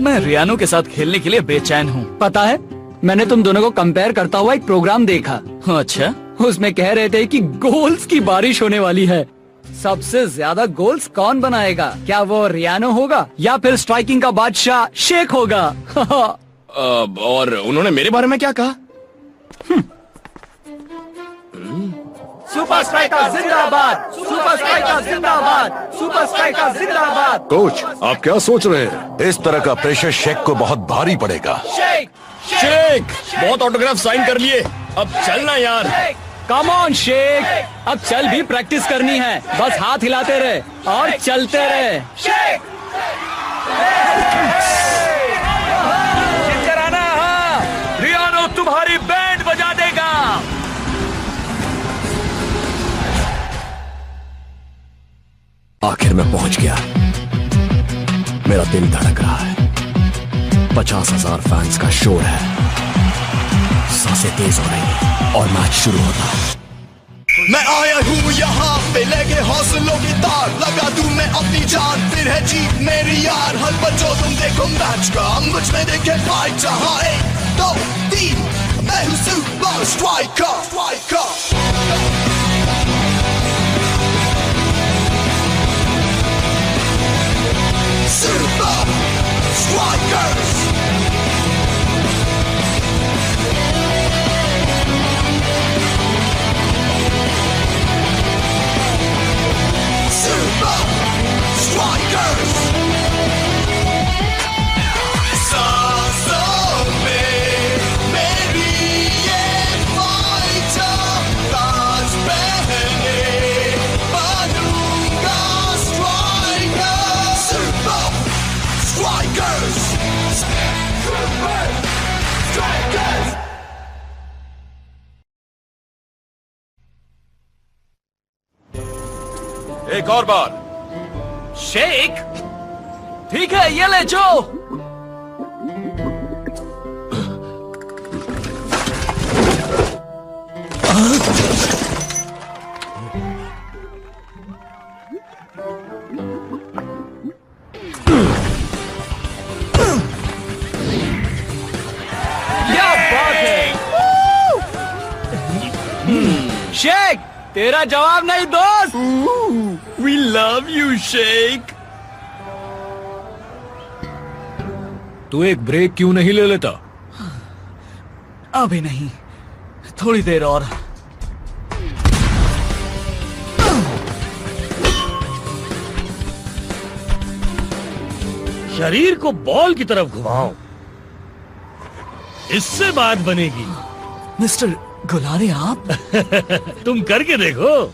मैं रियानो के साथ खेलने के लिए बेचैन हूँ। पता है, मैंने तुम दोनों को कंपेयर करता हुआ एक प्रोग्राम देखा। अच्छा, उसमें कह रहे थे कि गोल्स की बारिश होने वाली है। सबसे ज्यादा गोल्स कौन बनाएगा? क्या वो रियानो होगा या फिर स्ट्राइकिंग का बादशाह शेख होगा? और उन्होंने मेरे बारे में क्या कहा? सुपर स्ट्राइकर जिंदाबाद, सुपर स्ट्राइकर जिंदाबाद, सुपर स्ट्राइकर जिंदाबाद। कोच, आप क्या सोच रहे हैं? इस तरह का प्रेशर शेख को बहुत भारी पड़ेगा। शेख, शेख, बहुत ऑटोग्राफ साइन कर लिए, अब चलना यार। कम ऑन शेख, अब चल भी प्रैक्टिस करनी है। बस हाथ हिलाते रहे और चलते रहे। शेख, कराना, रियानो तुम्हारी बैंड बजा देगा। आखिर मैं पहुंच गया। मेरा दिल धड़क रहा है। 50,000 फैंस का शोर है। सांसें तेज हो रही है और मैच शुरू होता है। मैं आया हूँ यहाँ पे लेके हौसलों की तार, लगा दूं मैं अपनी जान, फिर है जीत मेरी यार। हर बच्चों तुम देखो मैच का, मुझ में देखे फाइट। जहाँ 1, 2, 3, मैं हूँ super striker. Super Strikers! Super Strikers! सांसों में मेरी ये fighter, ताज पहने बनूंगा striker. Super Strikers! Super Strikers! एक और बार। शेख, ठीक है, ये ले जो। क्या बात है शेख, तेरा जवाब नहीं दोस्त। We love you, Sheikh. तू एक ब्रेक क्यों नहीं ले लेता? अभी नहीं, थोड़ी देर और। शरीर को बॉल की तरफ घुमाओ, इससे बात बनेगी। मिस्टर गुलारे, आप तुम करके देखो।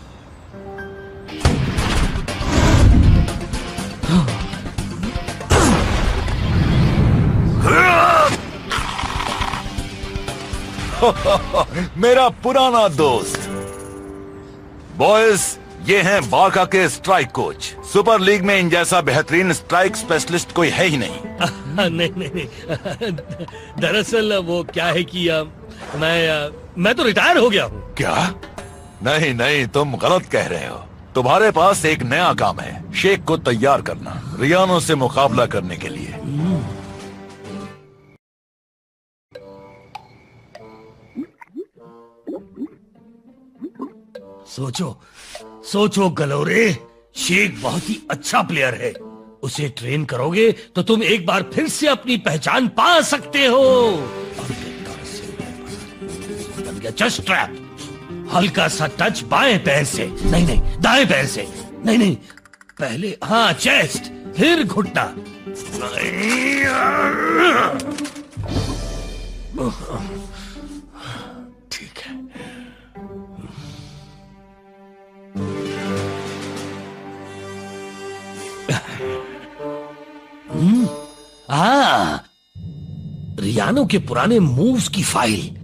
मेरा पुराना दोस्त। बॉयज, ये हैं बारका के स्ट्राइक कोच। सुपर लीग में इन जैसा बेहतरीन स्ट्राइक स्पेशलिस्ट कोई है ही नहीं। नहीं। दरअसल वो क्या है कि मैं तो रिटायर हो गया हूँ। क्या? नहीं नहीं, तुम गलत कह रहे हो। तुम्हारे पास एक नया काम है, शेख को तैयार करना, रियानो से मुकाबला करने के लिए। सोचो गलोरे, शेख बहुत ही अच्छा प्लेयर है। उसे ट्रेन करोगे तो तुम एक बार फिर से अपनी पहचान पा सकते हो। जस्ट ट्रैप, हल्का सा टच बाएं पैर से, नहीं दाएं पैर से, नहीं पहले हाँ चेस्ट, फिर घुटना। ठीक है। रियानो के पुराने मूव्स की फाइल,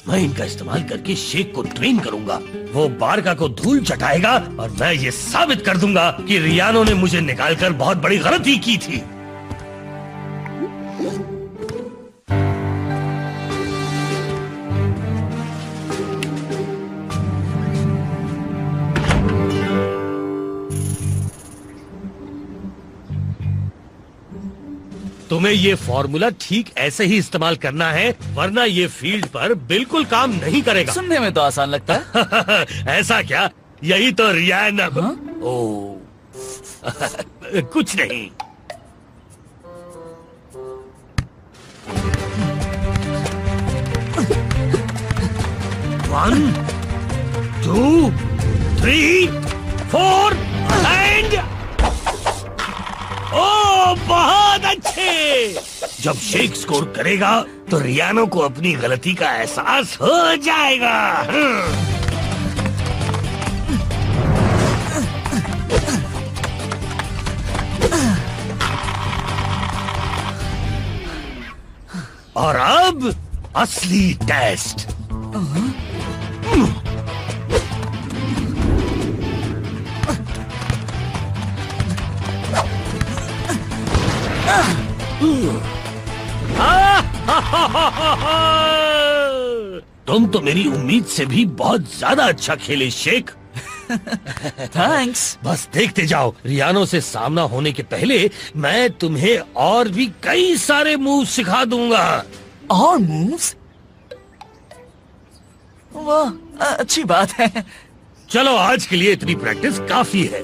मैं इनका इस्तेमाल करके शेख को ट्रेन करूंगा। वो बारका को धूल चटाएगा और मैं ये साबित कर दूंगा कि रियानो ने मुझे निकालकर बहुत बड़ी गलती की थी। तुम्हें ये फॉर्मूला ठीक ऐसे ही इस्तेमाल करना है, वरना ये फील्ड पर बिल्कुल काम नहीं करेगा। सुनने में तो आसान लगता है। ऐसा क्या? यही तो रियाना। ओ कुछ नहीं। One, two, three, four and ओ बहुत अच्छे। जब शेख स्कोर करेगा तो रियानो को अपनी गलती का एहसास हो जाएगा। और अब असली टेस्ट। तुम तो मेरी उम्मीद से भी बहुत ज्यादा अच्छा खेले शेख। थैंक्स। बस देखते जाओ, रियानो से सामना होने के पहले मैं तुम्हें और भी कई सारे मूव सिखा दूंगा। और मूव्स? वाह, अच्छी बात है। चलो आज के लिए इतनी प्रैक्टिस काफी है।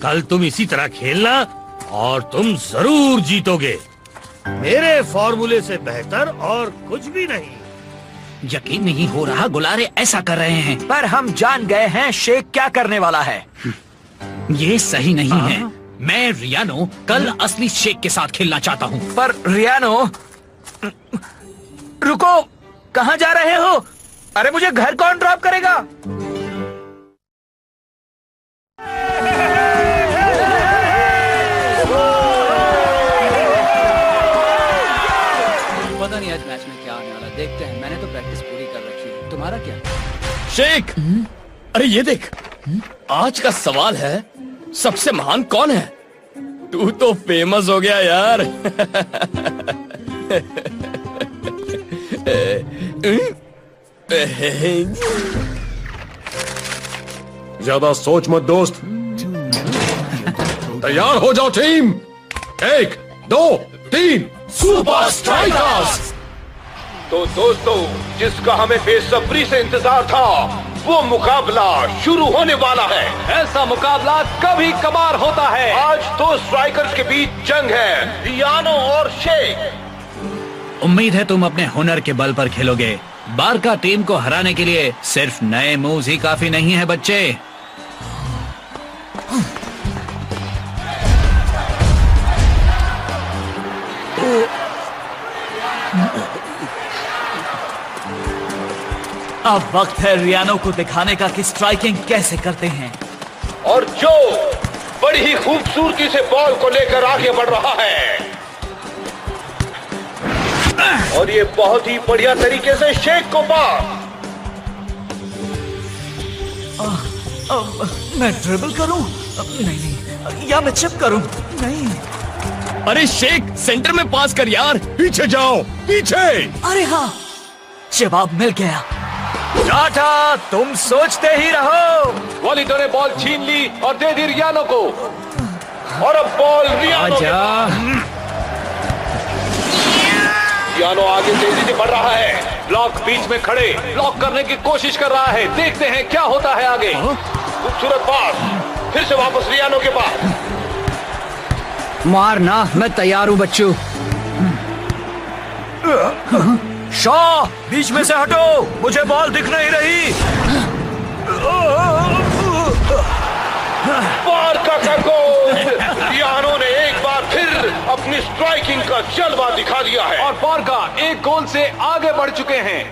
कल तुम इसी तरह खेलना और तुम जरूर जीतोगे। मेरे फॉर्मूले से बेहतर और कुछ भी नहीं। यकीन नहीं हो रहा गुलारे ऐसा कर रहे हैं, पर हम जान गए हैं शेख क्या करने वाला है। ये सही नहीं है। मैं रियानो कल असली शेख के साथ खेलना चाहता हूँ। पर रियानो, रुको, कहाँ जा रहे हो? अरे मुझे घर कौन ड्रॉप करेगा? पता नहीं आज मैच में क्या आने वाला, देखते हैं। मैंने तो प्रैक्टिस पूरी कर रखी है। तुम्हारा क्या? शेख, अरे ये देख, आज का सवाल है सबसे महान कौन है? तू तो फेमस हो गया यार। ज्यादा सोच मत दोस्त। तैयार हो जाओ टीम। 1, 2, 3 super strikers. तो दोस्तों, जिसका हमें बेसब्री से इंतजार था, वो मुकाबला शुरू होने वाला है। ऐसा मुकाबला कभी कभार होता है। आज दो स्ट्राइकर्स के बीच जंग है, रियानो और शेख। उम्मीद है तुम अपने हुनर के बल पर खेलोगे। बारका टीम को हराने के लिए सिर्फ नए मूव्स ही काफी नहीं है बच्चे। अब वक्त है रियानो को दिखाने का कि स्ट्राइकिंग कैसे करते हैं। और जो बड़ी ही खूबसूरती से बॉल को लेकर आगे बढ़ रहा है, और ये बहुत ही बढ़िया तरीके से शेख को पार। मैं ड्रिबल करूं? नहीं, या मैं चिप करूं? नहीं। अरे शेख, सेंटर में पास कर यार। पीछे जाओ, पीछे। अरे हाँ, जवाब मिल गया। टाटा, तुम सोचते ही रहो। वॉलिटो ने बॉल छीन ली और दे दी रियानो को, और अब बॉल रियानो के पास। रियानो आगे तेजी से बढ़ रहा है। ब्लॉक बीच में खड़े ब्लॉक करने की कोशिश कर रहा है। देखते हैं क्या होता है आगे। खूबसूरत पास, फिर से वापस रियानो के पास। मारना, मैं तैयार हूँ बच्चू। शॉ, बीच में से हटो, मुझे बॉल दिख नहीं रही। बारका का गोल। रियानो ने एक बार फिर अपनी स्ट्राइकिंग का जलवा दिखा दिया है, और बारका एक गोल से आगे बढ़ चुके हैं।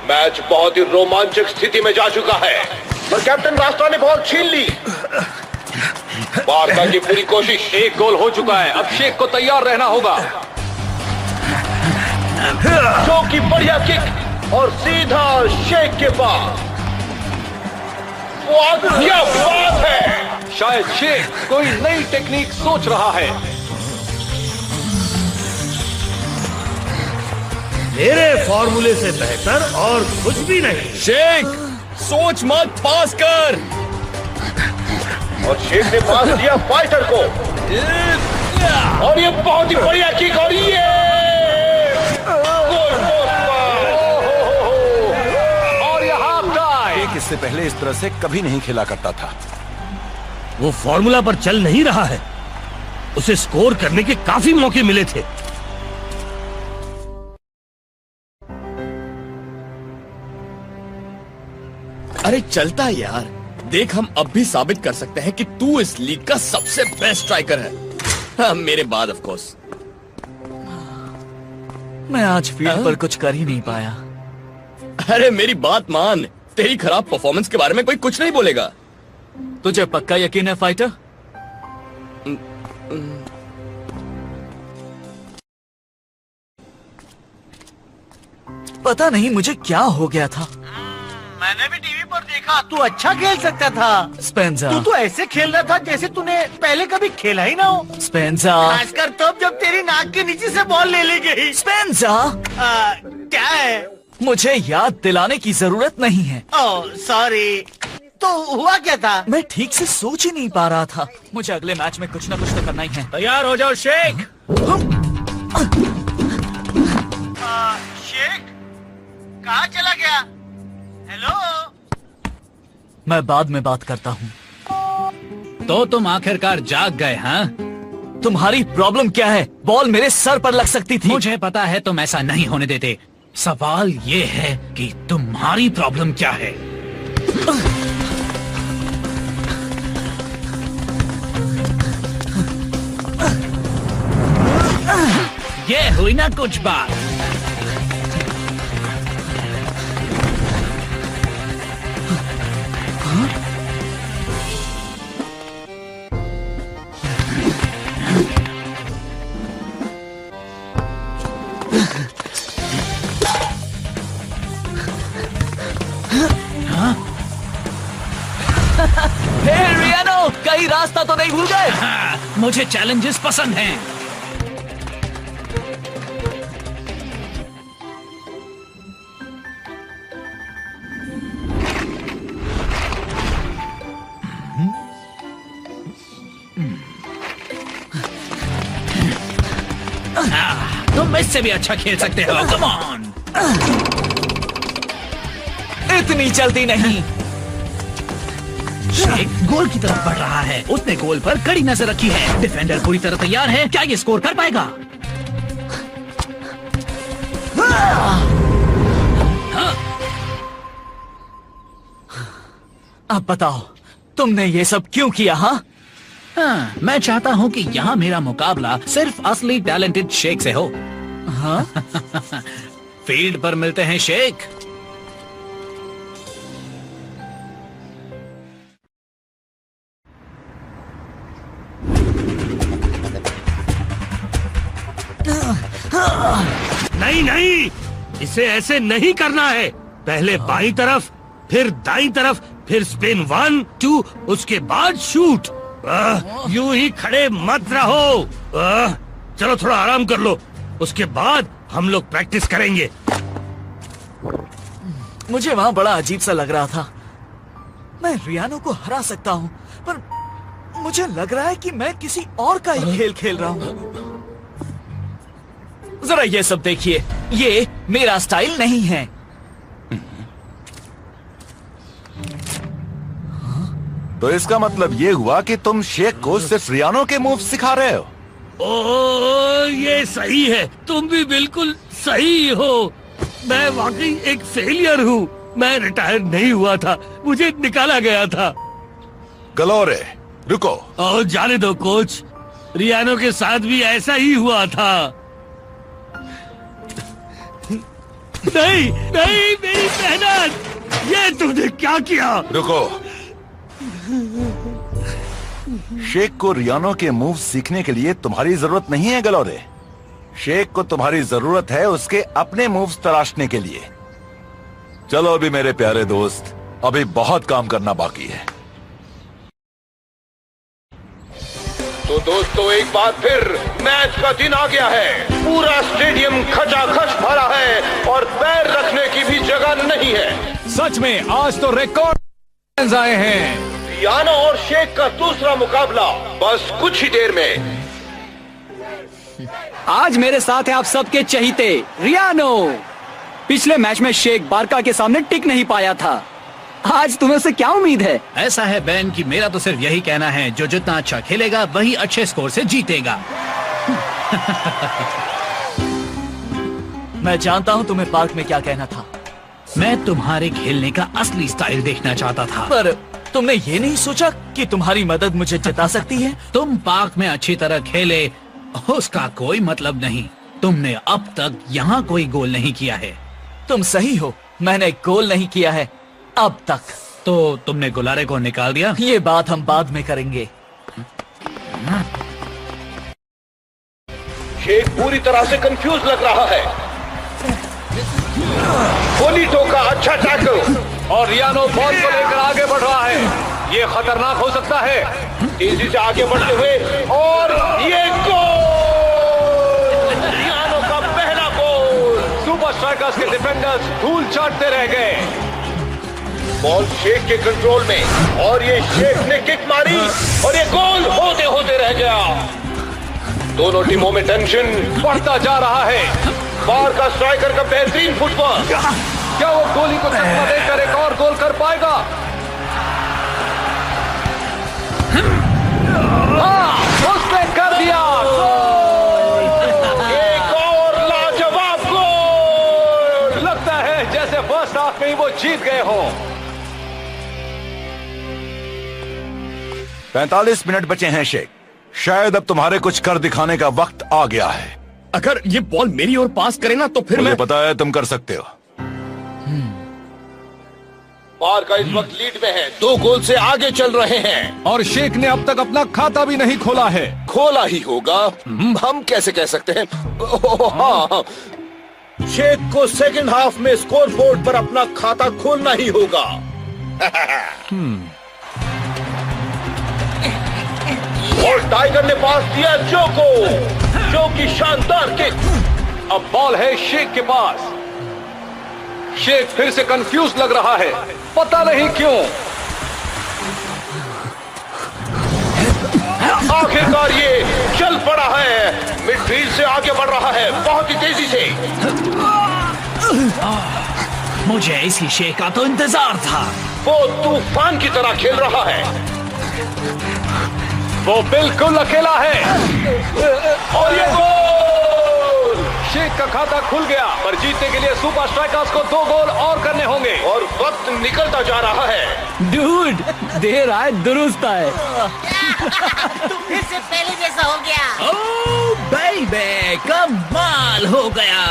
मैच बहुत ही रोमांचक स्थिति में जा चुका है, पर कैप्टन रास्ता ने बॉल छीन ली। बारका की पूरी कोशिश। एक गोल हो चुका है, अब शेख को तैयार रहना होगा। जो की बढ़िया किक, और सीधा शेख के पास। क्या बात है! शायद शेख कोई नई टेक्निक सोच रहा है। मेरे फॉर्मूले से बेहतर और कुछ भी नहीं। शेख, सोच मत, पास कर। और शेख ने पास दिया फाइटर को। और ये बहुत ही बढ़िया किक और ये गोल और यहाँ टाई। एक इससे पहले इस तरह से कभी नहीं खेला करता था। वो फॉर्मूला पर चल नहीं रहा है। उसे स्कोर करने के काफी मौके मिले थे। अरे चलता है यार। देख, हम अब भी साबित कर सकते हैं कि तू इस लीग का सबसे बेस्ट स्ट्राइकर है। हाँ, मेरे बाद ऑफ कोर्स। मैं आज फील्ड पर कुछ कर ही नहीं पाया। अरे मेरी बात मान, तेरी खराब परफॉर्मेंस के बारे में कोई कुछ नहीं बोलेगा। तुझे पक्का यकीन है फाइटर? पता नहीं मुझे क्या हो गया था। मैंने भी टीवी पर देखा, तू अच्छा खेल सकता था। स्पेंसर, तू तो ऐसे खेल रहा था जैसे तूने पहले कभी खेला ही ना हो। स्पेंसर, खासकर तब जब तेरी नाक के नीचे से बॉल ले ली गई। स्पेंसर, क्या है? मुझे याद दिलाने की जरूरत नहीं है। Oh sorry. तो हुआ क्या था? मैं ठीक से सोच ही नहीं पा रहा था। मुझे अगले मैच में कुछ ना कुछ तो करना ही है। तैयार हो जाओ शेख। शेख कहाँ चला गया? हेलो। मैं बाद में बात करता हूँ। तो तुम आखिरकार जाग गए, हाँ? तुम्हारी प्रॉब्लम क्या है? बॉल मेरे सर पर लग सकती थी। मुझे पता है तुम ऐसा नहीं होने देते। सवाल ये है कि तुम्हारी प्रॉब्लम क्या है? ये हुई ना कुछ बात। रियानो, कहीं रास्ता तो नहीं भूल गए? मुझे चैलेंजेस पसंद हैं। तुम इससे भी अच्छा खेल सकते हो। Come on. इतनी जल्दी नहीं। शेख गोल की तरफ बढ़ रहा है। उसने गोल पर कड़ी नजर रखी है। डिफेंडर पूरी तरह तैयार है। क्या ये स्कोर कर पाएगा? अब बताओ, तुमने ये सब क्यों किया? हाँ, मैं चाहता हूँ कि यहाँ मेरा मुकाबला सिर्फ असली टैलेंटेड शेख से हो। हाँ? फील्ड पर मिलते हैं शेख। नहीं नहीं, इसे ऐसे नहीं करना है। पहले बाईं तरफ, फिर दाईं तरफ, फिर स्पिन 1 2, उसके बाद शूट। यूं ही खड़े मत रहो। चलो थोड़ा आराम कर लो, उसके बाद हम लोग प्रैक्टिस करेंगे। मुझे वहाँ बड़ा अजीब सा लग रहा था। मैं रियानो को हरा सकता हूँ, पर मुझे लग रहा है कि मैं किसी और का ही खेल खेल रहा हूँ। जरा ये सब देखिए, ये मेरा स्टाइल नहीं है। तो इसका मतलब ये हुआ कि तुम शेख को सिर्फ रियानो के मूव सिखा रहे हो? ओ, ये सही है। तुम भी बिल्कुल सही हो। मैं वाकई एक फेलियर हूँ। मैं रिटायर नहीं हुआ था, मुझे निकाला गया था। गलोरे, रुको। और जाने दो कोच, रियानो के साथ भी ऐसा ही हुआ था। नहीं नहीं, मेरी मेहनत, ये तुमने क्या किया? रुको। शेख को रियानो के मूव सीखने के लिए तुम्हारी जरूरत नहीं है गलोरे। शेख को तुम्हारी जरूरत है उसके अपने मूव्स तलाशने के लिए। चलो अभी मेरे प्यारे दोस्त, अभी बहुत काम करना बाकी है। तो दोस्तों, एक बार फिर मैच का दिन आ गया है। पूरा स्टेडियम खचाखच भरा है और पैर रखने की भी जगह नहीं है। सच में आज तो रिकॉर्ड आए हैं। रियानो और शेख का दूसरा मुकाबला बस कुछ ही देर में। आज मेरे साथ है आप सबके चहीते रियानो। पिछले मैच में शेख बारका के सामने टिक नहीं पाया था। आज तुम्हें से क्या उम्मीद है? ऐसा है बैन कि मेरा तो सिर्फ यही कहना है, जो जितना अच्छा खेलेगा वही अच्छे स्कोर से जीतेगा। मैं जानता हूँ तुम्हें पार्क में क्या कहना था। मैं तुम्हारे खेलने का असली स्टाइल देखना चाहता था। पर तुमने ये नहीं सोचा कि तुम्हारी मदद मुझे जिता सकती है? तुम पार्क में अच्छी तरह खेले उसका कोई मतलब नहीं। तुमने अब तक यहाँ कोई गोल नहीं किया है। तुम सही हो, मैंने गोल नहीं किया है अब तक। तो तुमने गुलारे को निकाल दिया? ये बात हम बाद में करेंगे। शेख पूरी तरह से कंफ्यूज लग रहा है। बोलीटो का अच्छा टैकल और रियानो बॉल को लेकर आगे बढ़ रहा है। ये खतरनाक हो सकता है। तेजी से आगे बढ़ते हुए और ये गोल! रियानो का पहला गोल। सुपर स्ट्राइकर्स के डिफेंडर्स धूल चाटते रह गए। बॉल शेख के कंट्रोल में और ये शेख ने किक मारी और ये गोल होते होते रह गया। दोनों टीमों में टेंशन बढ़ता जा रहा है। बार का स्ट्राइकर का बेहतरीन फुटबॉल, क्या वो गोली को चकमा देकर एक और गोल कर पाएगा? हाँ, उसने कर दिया गोल! एक और लाजवाब गोल! लगता है जैसे फर्स्ट हाफ में ही वो जीत गए हो। 45 मिनट बचे हैं शेख। शायद अब तुम्हारे कुछ कर दिखाने का वक्त आ गया है। अगर ये बॉल मेरी ओर पास करे ना तो फिर मुझे मैं पता है तुम कर सकते हो। बार का इस वक्त लीड में है, 2 गोल से आगे चल रहे हैं। और शेख ने अब तक अपना खाता भी नहीं खोला है। खोला ही होगा, हम कैसे कह सकते हैं? हाँ, शेख को सेकंड हाफ में स्कोर बोर्ड पर अपना खाता खोलना ही होगा। और टाइगर ने पास दिया जो की शानदार किक। अब बॉल है शेख के पास। शेख फिर से कंफ्यूज लग रहा है, पता नहीं क्यों। आखिरकार ये चल पड़ा है, मिडफील्ड से आगे बढ़ रहा है बहुत ही तेजी से। मुझे इसी शेख का तो इंतजार था। वो तूफान की तरह खेल रहा है। वो बिल्कुल अकेला है और ये गोल! शेख का खाता खुल गया, पर जीतने के लिए सुपर स्ट्राइकर्स को 2 गोल और करने होंगे। और वक्त निकलता जा रहा है। डूड, देर आए दुरुस्त आए। तुम फिर से पहले जैसा हो गया। ओह बेबी, कमाल हो गया।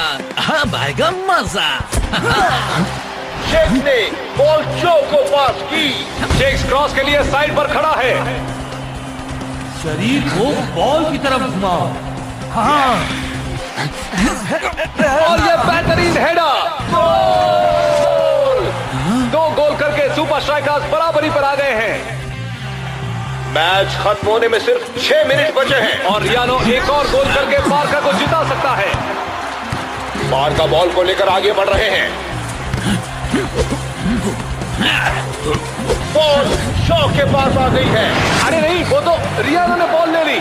अब आएगा मजा। शेख ने बॉल जो को पास की। शेख क्रॉस के लिए साइड पर खड़ा है। शरीर को बॉल की तरफ घुमाओ। हाँ, और ये बेहतरीन हेडर, गोल! 2 गोल करके सुपर स्ट्राइकर्स बराबरी पर आ गए हैं। मैच खत्म होने में सिर्फ 6 मिनट बचे हैं और रियानो एक और गोल करके बारका को जिता सकता है। बारका बॉल को लेकर आगे बढ़ रहे हैं। बॉल शॉ के पास आ गई है। अरे नहीं, वो तो रियानो ने बॉल ले ली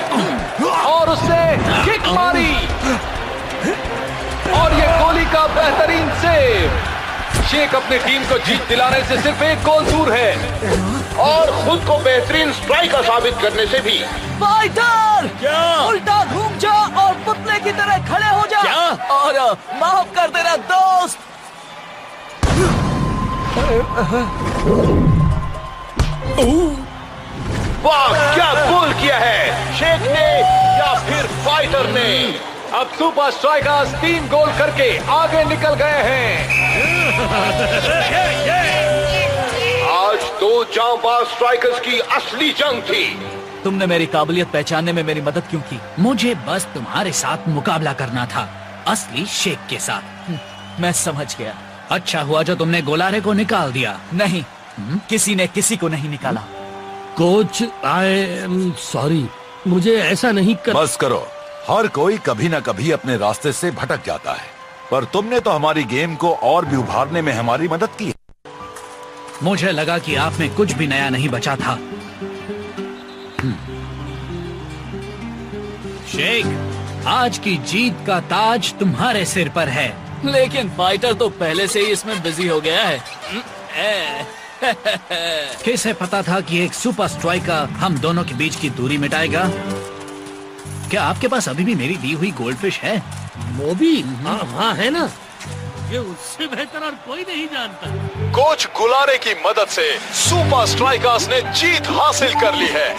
और उसने किक मारी और ये गोली का बेहतरीन सेव। शेख अपनी टीम को जीत दिलाने से सिर्फ 1 गोल दूर है और खुद को बेहतरीन स्ट्राइकर साबित करने से भी। फाइटर! क्या? उल्टा घूम जा और पुतले की तरह खड़े हो जा। क्या? और माफ कर देना दोस्त। वाह, क्या गोल किया है शेख ने या फिर फाइटर ने। अब सुपर स्ट्राइकर्स 3 गोल करके आगे निकल गए हैं। आज 2 जांबाज स्ट्राइकर्स की असली जंग थी। तुमने मेरी काबिलियत पहचानने में मेरी मदद क्यों की? मुझे बस तुम्हारे साथ मुकाबला करना था, असली शेख के साथ। मैं समझ गया। अच्छा हुआ जो तुमने गोलारे को निकाल दिया। नहीं, किसी ने किसी को नहीं निकाला। कोच, आई एम सॉरी, मुझे ऐसा नहीं कर। बस करो, हर कोई कभी ना कभी अपने रास्ते से भटक जाता है, पर तुमने तो हमारी गेम को और भी उभारने में हमारी मदद की। मुझे लगा कि आप में कुछ भी नया नहीं बचा था। शेख, आज की जीत का ताज तुम्हारे सिर पर है। लेकिन फाइटर तो पहले से ही इसमें बिजी हो गया है। किसे पता था कि एक सुपर स्ट्राइकर हम दोनों के बीच की दूरी मिटाएगा? क्या आपके पास अभी भी मेरी दी हुई गोल्डफिश है? मोबी? हाँ है ना। ये उससे बेहतर और कोई नहीं जानता। कोच गुलारे की मदद से सुपर स्ट्राइकर्स ने जीत हासिल कर ली है।